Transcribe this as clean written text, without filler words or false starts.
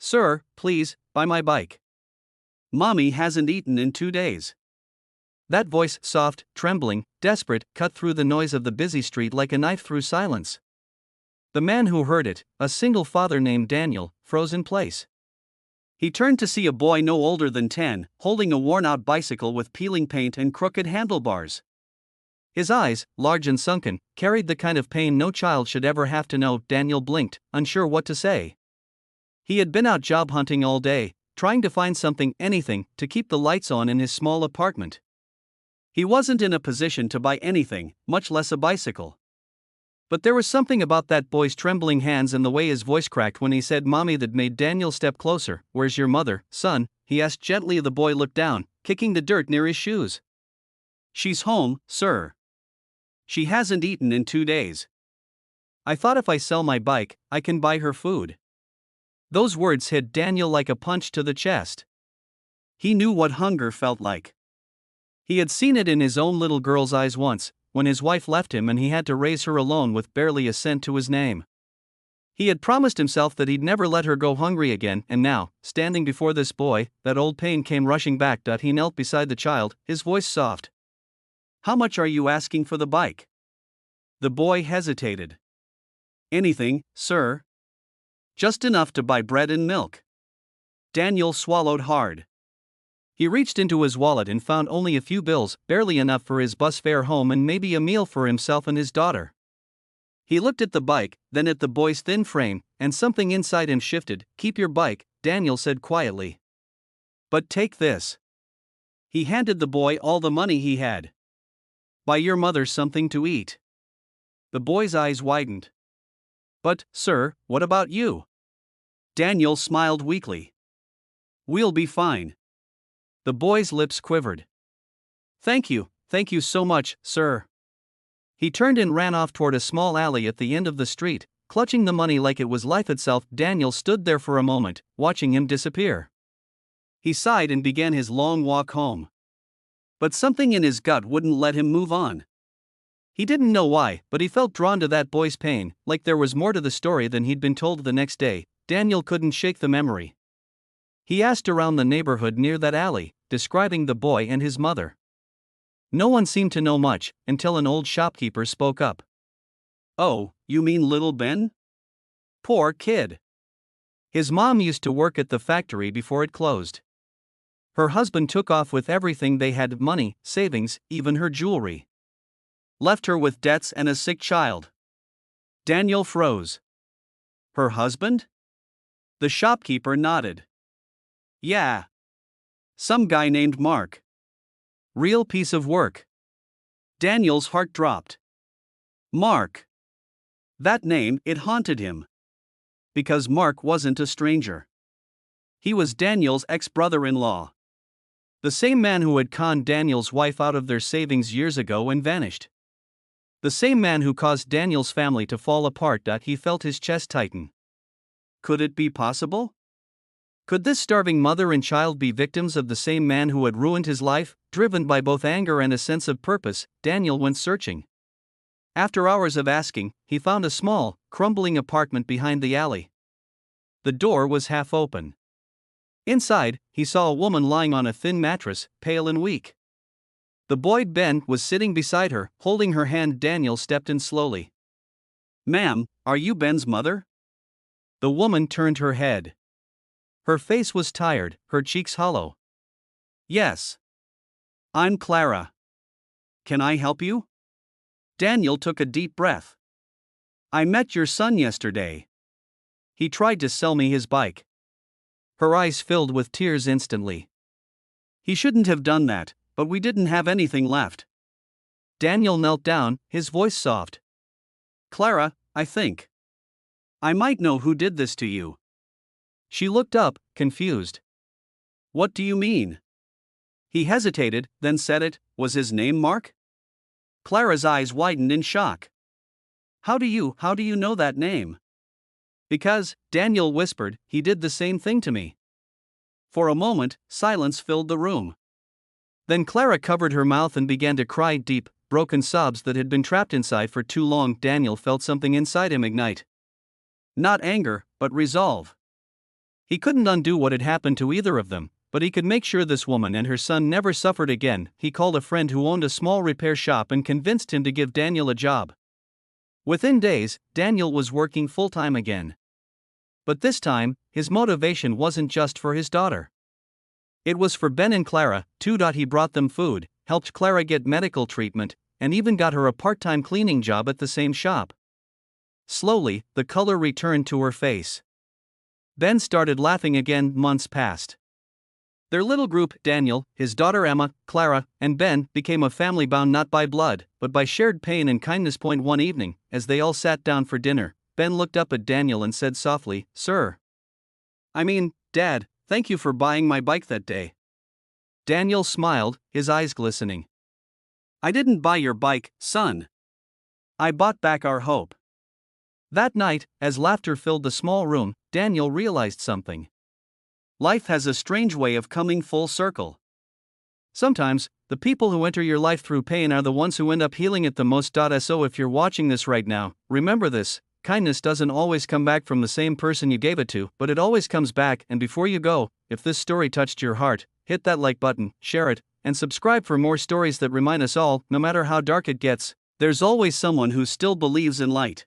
Sir, please, buy my bike. Mommy hasn't eaten in 2 days. That voice, soft, trembling, desperate, cut through the noise of the busy street like a knife through silence. The man who heard it, a single father named Daniel, froze in place. He turned to see a boy no older than 10, holding a worn-out bicycle with peeling paint and crooked handlebars. His eyes, large and sunken, carried the kind of pain no child should ever have to know. Daniel blinked, unsure what to say. He had been out job hunting all day, trying to find something, anything, to keep the lights on in his small apartment. He wasn't in a position to buy anything, much less a bicycle. But there was something about that boy's trembling hands and the way his voice cracked when he said Mommy that made Daniel step closer. Where's your mother, son? He asked gently. The boy looked down, kicking the dirt near his shoes. She's home, sir. She hasn't eaten in 2 days. I thought if I sell my bike, I can buy her food. Those words hit Daniel like a punch to the chest. He knew what hunger felt like. He had seen it in his own little girl's eyes once, when his wife left him and he had to raise her alone with barely a cent to his name. He had promised himself that he'd never let her go hungry again, and now, standing before this boy, that old pain came rushing back. He knelt beside the child, his voice soft. How much are you asking for the bike? The boy hesitated. Anything, sir. Just enough to buy bread and milk. Daniel swallowed hard. He reached into his wallet and found only a few bills, barely enough for his bus fare home and maybe a meal for himself and his daughter. He looked at the bike, then at the boy's thin frame, and something inside him shifted. Keep your bike, Daniel said quietly. But take this. He handed the boy all the money he had. Buy your mother something to eat. The boy's eyes widened. But, sir, what about you? Daniel smiled weakly. We'll be fine. The boy's lips quivered. Thank you so much, sir. He turned and ran off toward a small alley at the end of the street, clutching the money like it was life itself. Daniel stood there for a moment, watching him disappear. He sighed and began his long walk home. But something in his gut wouldn't let him move on. He didn't know why, but he felt drawn to that boy's pain, like there was more to the story than he'd been told. The next day, Daniel couldn't shake the memory. He asked around the neighborhood near that alley, describing the boy and his mother. No one seemed to know much, until an old shopkeeper spoke up. Oh, you mean little Ben? Poor kid. His mom used to work at the factory before it closed. Her husband took off with everything they had, money, savings, even her jewelry. Left her with debts and a sick child. Daniel froze. Her husband? The shopkeeper nodded. Yeah. Some guy named Mark. Real piece of work. Daniel's heart dropped. Mark. That name, it haunted him. Because Mark wasn't a stranger. He was Daniel's ex-brother-in-law. The same man who had conned Daniel's wife out of their savings years ago and vanished. The same man who caused Daniel's family to fall apart. He felt his chest tighten. Could it be possible? Could this starving mother and child be victims of the same man who had ruined his life? Driven by both anger and a sense of purpose, Daniel went searching. After hours of asking, he found a small, crumbling apartment behind the alley. The door was half open. Inside, he saw a woman lying on a thin mattress, pale and weak. The boy Ben was sitting beside her, holding her hand. Daniel stepped in slowly. Ma'am, are you Ben's mother? The woman turned her head. Her face was tired, her cheeks hollow. Yes. I'm Clara. Can I help you? Daniel took a deep breath. I met your son yesterday. He tried to sell me his bike. Her eyes filled with tears instantly. He shouldn't have done that, but we didn't have anything left. Daniel knelt down, his voice soft. Clara, I think I might know who did this to you. She looked up, confused. What do you mean? He hesitated, then said it. Was his name Mark? Clara's eyes widened in shock. How do you know that name? Because, Daniel whispered, he did the same thing to me. For a moment, silence filled the room. Then Clara covered her mouth and began to cry, deep, broken sobs that had been trapped inside for too long. Daniel felt something inside him ignite. Not anger, but resolve. He couldn't undo what had happened to either of them, but he could make sure this woman and her son never suffered again. He called a friend who owned a small repair shop and convinced him to give Daniel a job. Within days, Daniel was working full-time again. But this time, his motivation wasn't just for his daughter. It was for Ben and Clara, too. He brought them food, helped Clara get medical treatment, and even got her a part-time cleaning job at the same shop. Slowly, the color returned to her face. Ben started laughing again. Months passed. Their little group, Daniel, his daughter Emma, Clara, and Ben, became a family bound not by blood, but by shared pain and kindness. One evening, as they all sat down for dinner, Ben looked up at Daniel and said softly, "Sir. Dad, thank you for buying my bike that day." Daniel smiled, his eyes glistening. "I didn't buy your bike, son. I bought back our hope." That night, as laughter filled the small room, Daniel realized something. Life has a strange way of coming full circle. Sometimes, the people who enter your life through pain are the ones who end up healing it the most. So if you're watching this right now, remember this: kindness doesn't always come back from the same person you gave it to, but it always comes back. And before you go, if this story touched your heart, hit that like button, share it, and subscribe for more stories that remind us all, no matter how dark it gets, there's always someone who still believes in light.